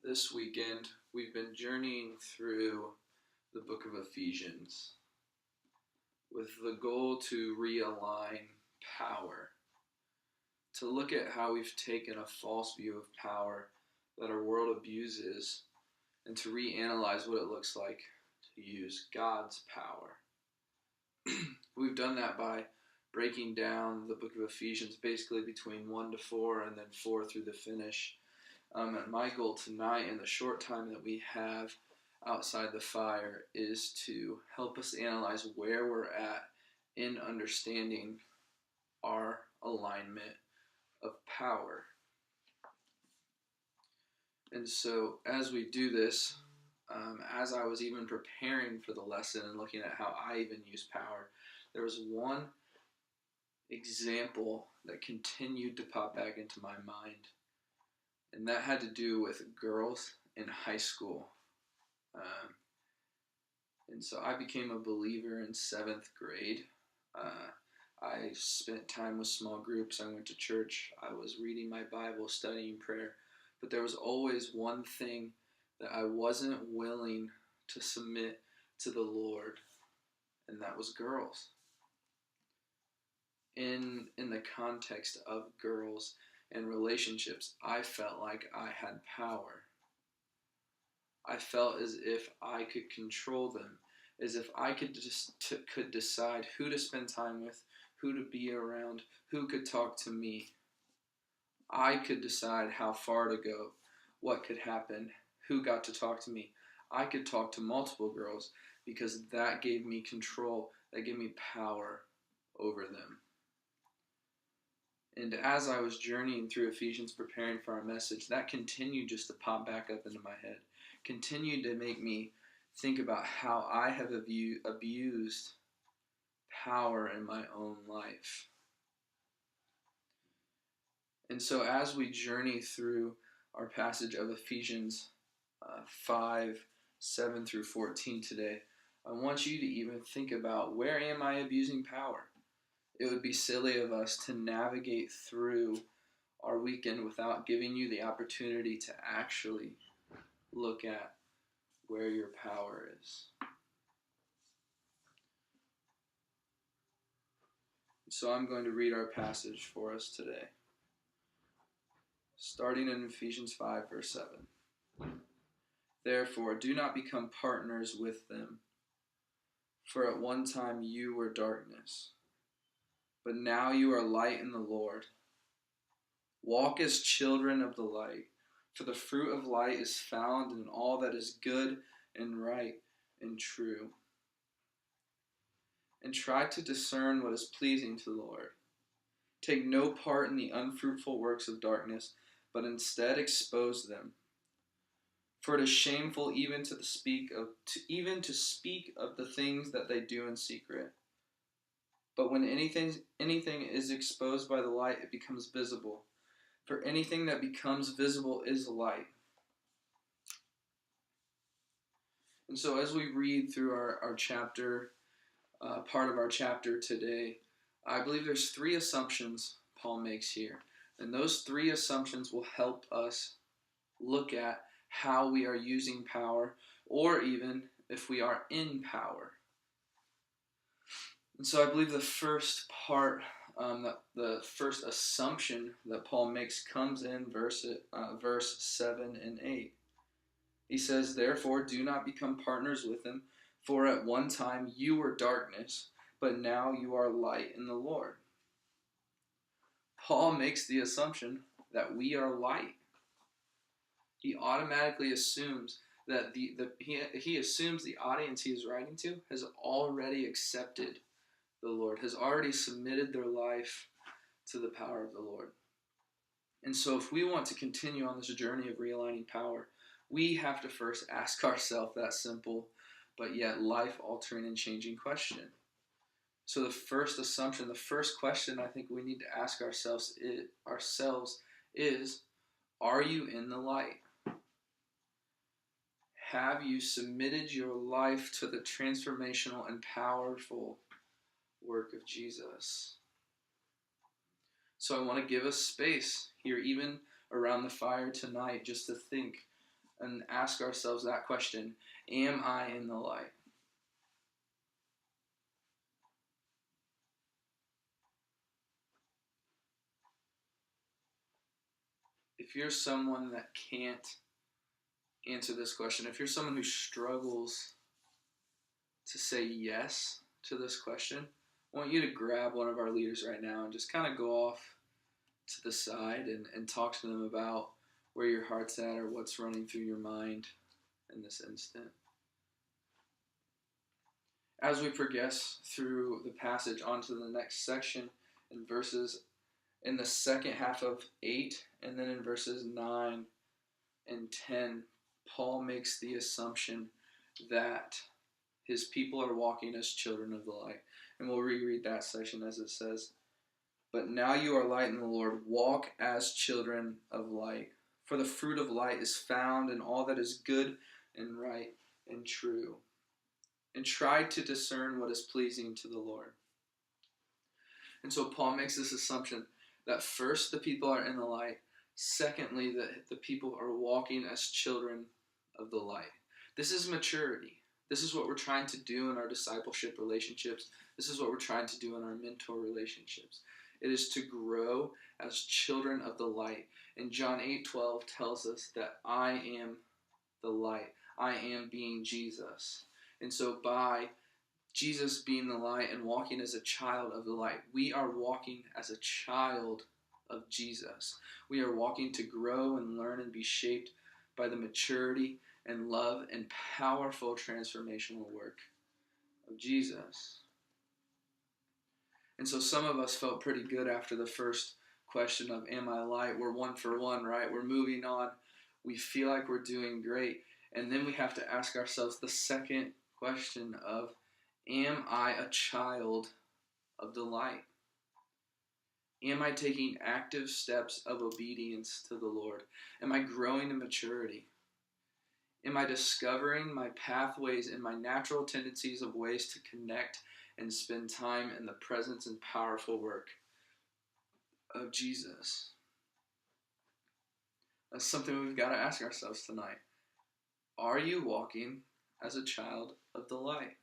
This weekend, we've been journeying through the book of Ephesians with the goal to realign power, to look at how we've taken a false view of power that our world abuses, and to reanalyze what it looks like to use God's power. We've done that by breaking down the book of Ephesians basically between 1 to 4 and then 4 through the finish. And my goal tonight, in the short time that we have outside the fire, is to help us analyze where we're at in understanding our alignment of power. And so as we do this, as I was even preparing for the lesson and looking at how I even use power, there was one example that continued to pop back into my mind. And that had to do with girls in high school. And so I became a believer in 7th grade. I spent time with small groups. I went to church. I was reading my Bible, studying prayer. But there was always one thing that I wasn't willing to submit to the Lord, and that was girls. In the context of girls and relationships, I felt like I had power. I felt as if I could control them, as if I could decide who to spend time with, who to be around, who could talk to me. I could decide how far to go, what could happen, who got to talk to me. I could talk to multiple girls because that gave me control, that gave me power over them. And as I was journeying through Ephesians, preparing for our message, that continued just to pop back up into my head. Continued to make me think about how I have abused power in my own life. And so as we journey through our passage of Ephesians 5, 7 through 14 today, I want you to even think about, where am I abusing power? It would be silly of us to navigate through our weekend without giving you the opportunity to actually look at where your power is. So I'm going to read our passage for us today, starting in Ephesians 5, verse 7. Therefore, do not become partners with them, for at one time you were darkness, but now you are light in the Lord. Walk as children of the light, for the fruit of light is found in all that is good and right and true. And try to discern what is pleasing to the Lord. Take no part in the unfruitful works of darkness, but instead expose them. For it is shameful even to speak of the things that they do in secret. But when anything is exposed by the light, it becomes visible. For anything that becomes visible is light. And so as we read through our chapter, part of our chapter today, I believe there's 3 assumptions Paul makes here. And those 3 assumptions will help us look at how we are using power, or even if we are in power. And so I believe the first part, the first assumption that Paul makes comes in verse 7 and 8. He says, therefore, do not become partners with them, for at one time you were darkness, but now you are light in the Lord. Paul makes the assumption that we are light. He automatically assumes that he assumes the audience he is writing to has already accepted the Lord, has already submitted their life to the power of the Lord. And so if we want to continue on this journey of realigning power, we have to first ask ourselves that simple, but yet life-altering and changing question. So the first assumption, the first question I think we need to ask ourselves is, are you in the light? Have you submitted your life to the transformational and powerful work of Jesus? So I want to give us space here, even around the fire tonight, just to think and ask ourselves that question: am I in the light? If you're someone that can't answer this question, if you're someone who struggles to say yes to this question, I want you to grab one of our leaders right now and just kind of go off to the side and talk to them about where your heart's at or what's running through your mind in this instant. As we progress through the passage onto the next section in verses in the second half of 8 and then in verses 9 and 10, Paul makes the assumption that his people are walking as children of the light. And we'll reread that section as it says, "But now you are light in the Lord. Walk as children of light. For the fruit of light is found in all that is good and right and true. And try to discern what is pleasing to the Lord." And so Paul makes this assumption that first, the people are in the light. Secondly, that the people are walking as children of the light. This is maturity. This is what we're trying to do in our discipleship relationships. This is what we're trying to do in our mentor relationships. It is to grow as children of the light. And John 8:12 tells us that I am the light. I am being Jesus. And so by Jesus being the light and walking as a child of the light, we are walking as a child of Jesus. We are walking to grow and learn and be shaped by the maturity and love and powerful transformational work of Jesus. And so some of us felt pretty good after the first question of, am I light? We're 1 for 1, right? We're moving on. We feel like we're doing great. And then we have to ask ourselves the second question of, am I a child of the light? Am I taking active steps of obedience to the Lord? Am I growing in maturity? Am I discovering my pathways and my natural tendencies of ways to connect and spend time in the presence and powerful work of Jesus? That's something we've got to ask ourselves tonight. Are you walking as a child of the light?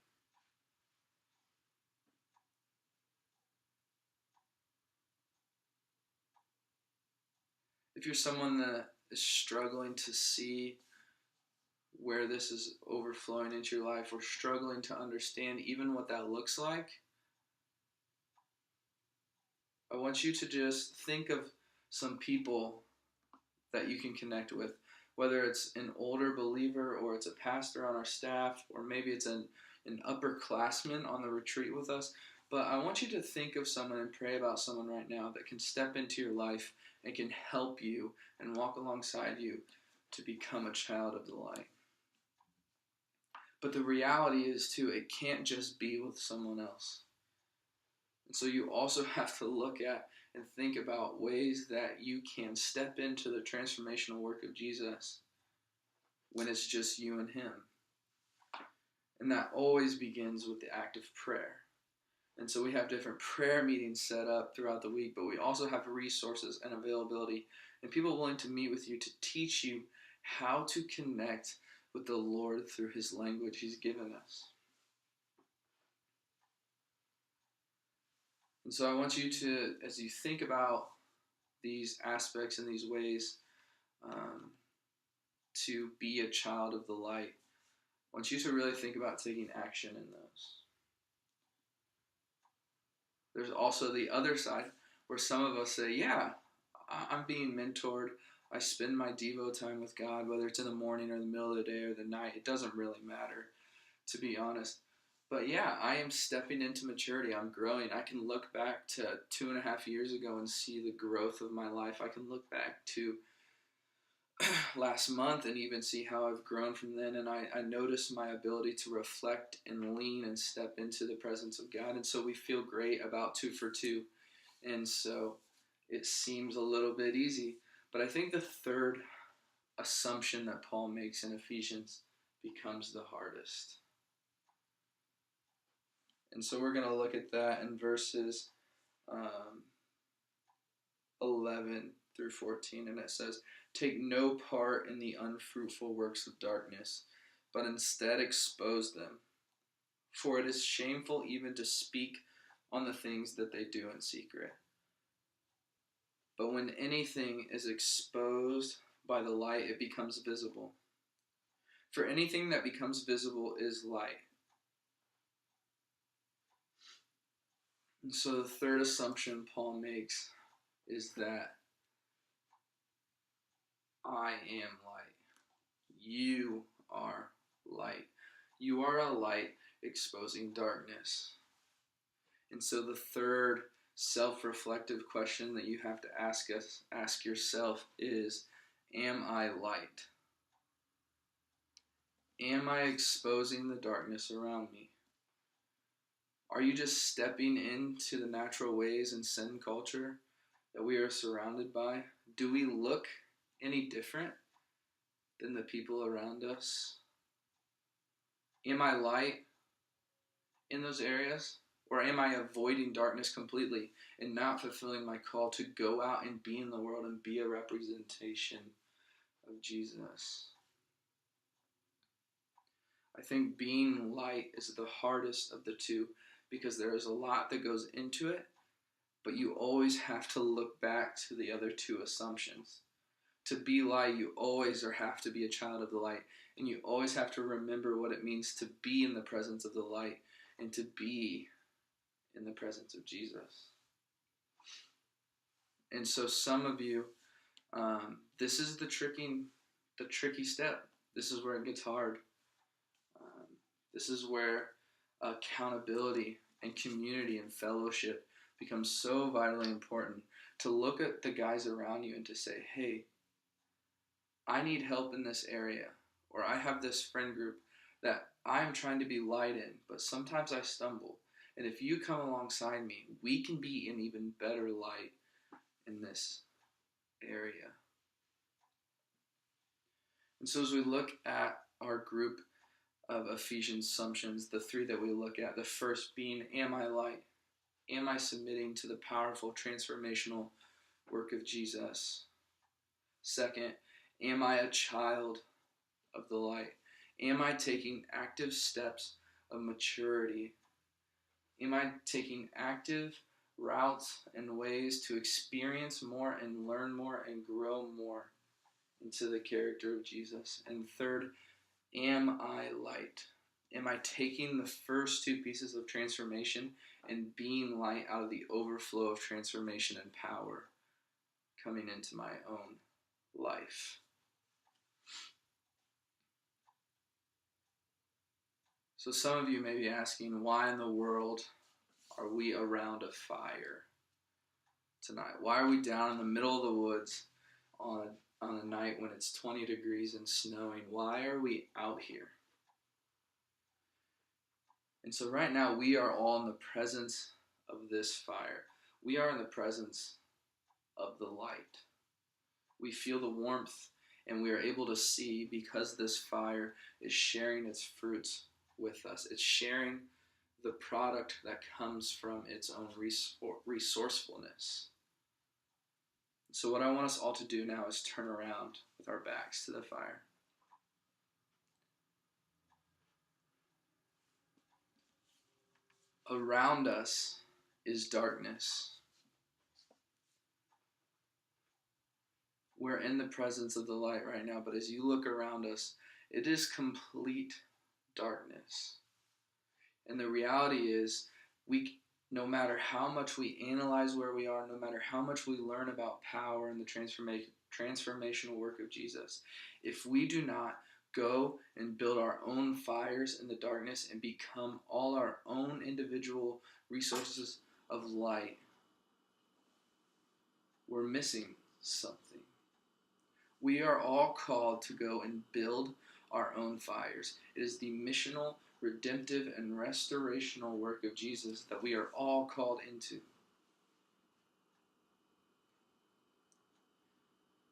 If you're someone that is struggling to see where this is overflowing into your life, or struggling to understand even what that looks like, I want you to just think of some people that you can connect with, whether it's an older believer or it's a pastor on our staff, or maybe it's an upperclassman on the retreat with us. But I want you to think of someone and pray about someone right now that can step into your life and can help you and walk alongside you to become a child of the light. But the reality is, too, it can't just be with someone else. And so you also have to look at and think about ways that you can step into the transformational work of Jesus when it's just you and him. And that always begins with the act of prayer. And so we have different prayer meetings set up throughout the week, but we also have resources and availability and people willing to meet with you to teach you how to connect with the Lord through his language he's given us. And so I want you to, as you think about these aspects and these ways to be a child of the light, I want you to really think about taking action in those. There's also the other side where some of us say, yeah, I'm being mentored. I spend my Devo time with God, whether it's in the morning or the middle of the day or the night. It doesn't really matter, to be honest. But yeah, I am stepping into maturity. I'm growing. I can look back to 2.5 years ago and see the growth of my life. I can look back to last month and even see how I've grown from then. And I notice my ability to reflect and lean and step into the presence of God. And so we feel great about 2 for 2. And so it seems a little bit easy. But I think the third assumption that Paul makes in Ephesians becomes the hardest. And so we're going to look at that in verses 11 through 14, and it says, "Take no part in the unfruitful works of darkness, but instead expose them. For it is shameful even to speak on the things that they do in secret. But when anything is exposed by the light, it becomes visible. For anything that becomes visible is light." And so the third assumption Paul makes is that I am light. You are light. You are a light exposing darkness. And so the third self-reflective question that you have to ask yourself is, am I light? Am I exposing the darkness around me? Are you just stepping into the natural ways and sin culture that we are surrounded by? Do we look any different than the people around us? Am I light in those areas? Or am I avoiding darkness completely and not fulfilling my call to go out and be in the world and be a representation of Jesus? I think being light is the hardest of the two because there is a lot that goes into it, but you always have to look back to the other two assumptions. To be light, you always have to be a child of the light, and you always have to remember what it means to be in the presence of the light and to be in the presence of Jesus. And so some of you, this is the tricky step. This is where it gets hard. This is where accountability and community and fellowship becomes so vitally important, to look at the guys around you and to say, hey, I need help in this area, or I have this friend group that I'm trying to be light in, but sometimes I stumble. And if you come alongside me, we can be an even better light in this area. And so as we look at our group of Ephesians assumptions, the three that we look at, the first being, am I light? Am I submitting to the powerful transformational work of Jesus? Second, am I a child of the light? Am I taking active steps of maturity? Am I taking active routes and ways to experience more and learn more and grow more into the character of Jesus? And third, am I light? Am I taking the first two pieces of transformation and being light out of the overflow of transformation and power coming into my own life? So some of you may be asking, why in the world are we around a fire tonight? Why are we down in the middle of the woods on a night when it's 20 degrees and snowing? Why are we out here? And so right now we are all in the presence of this fire. We are in the presence of the light. We feel the warmth, and we are able to see because this fire is sharing its fruits with us. It's sharing the product that comes from its own resourcefulness. So what I want us all to do now is turn around with our backs to the fire. Around us is darkness. We're in the presence of the light right now, but as you look around us, it is complete darkness. And the reality is, no matter how much we analyze where we are, no matter how much we learn about power and the transformational work of Jesus, if we do not go and build our own fires in the darkness and become all our own individual resources of light, we're missing something. We are all called to go and build our own fires. It is the missional, redemptive, and restorational work of Jesus that we are all called into.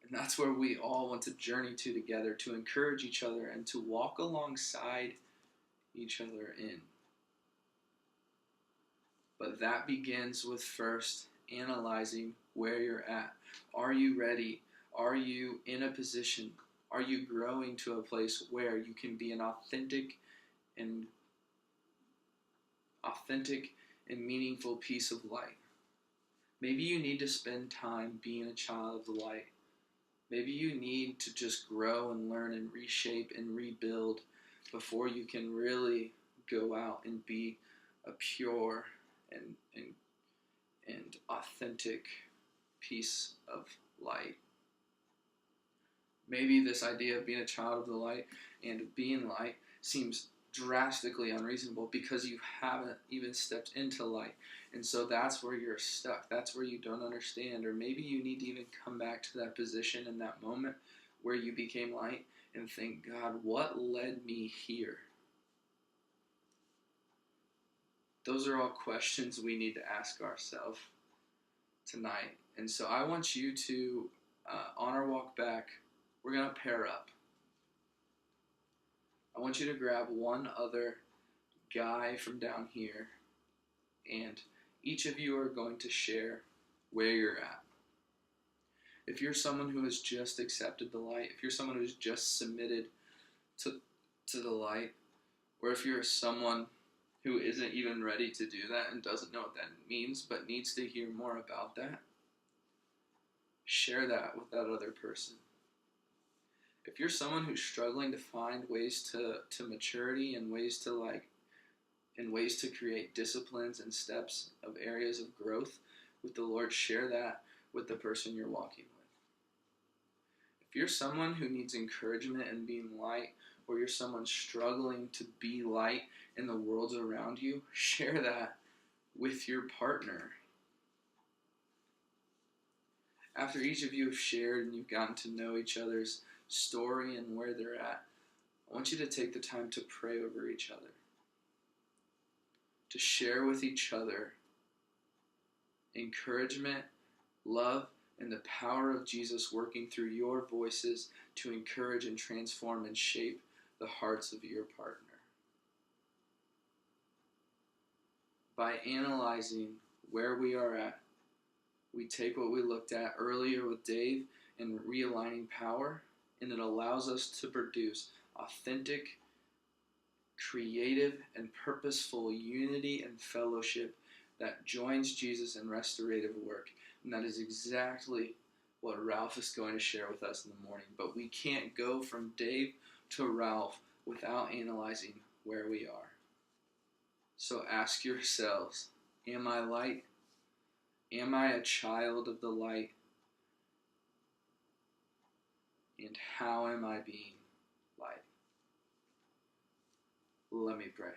And that's where we all want to journey to together, to encourage each other and to walk alongside each other in. But that begins with first analyzing where you're at. Are you ready? Are you in a position? Are you growing to a place where you can be an and authentic and meaningful piece of light? Maybe you need to spend time being a child of the light. Maybe you need to just grow and learn and reshape and rebuild before you can really go out and be a pure and, and, and authentic piece of light. Maybe this idea of being a child of the light and being light seems drastically unreasonable because you haven't even stepped into light. And so that's where you're stuck. That's where you don't understand. Or maybe you need to even come back to that position in that moment where you became light and think, God, what led me here? Those are all questions we need to ask ourselves tonight. And so I want you to, on our walk back, we're going to pair up. I want you to grab one other guy from down here, and each of you are going to share where you're at. If you're someone who has just accepted the light, if you're someone who's just submitted to the light, or if you're someone who isn't even ready to do that and doesn't know what that means but needs to hear more about that, share that with that other person. If you're someone who's struggling to find ways to maturity and ways to create disciplines and steps of areas of growth with the Lord, share that with the person you're walking with. If you're someone who needs encouragement in being light, or you're someone struggling to be light in the world around you, share that with your partner. After each of you have shared and you've gotten to know each other's story and where they're at, I want you to take the time to pray over each other, to share with each other encouragement, love, and the power of Jesus working through your voices to encourage and transform and shape the hearts of your partner. By analyzing where we are at, we take what we looked at earlier with Dave and realigning power, and it allows us to produce authentic, creative, and purposeful unity and fellowship that joins Jesus in restorative work. And that is exactly what Ralph is going to share with us in the morning. But we can't go from Dave to Ralph without analyzing where we are. So ask yourselves, am I light? Am I a child of the light? And how am I being light? Let me pray.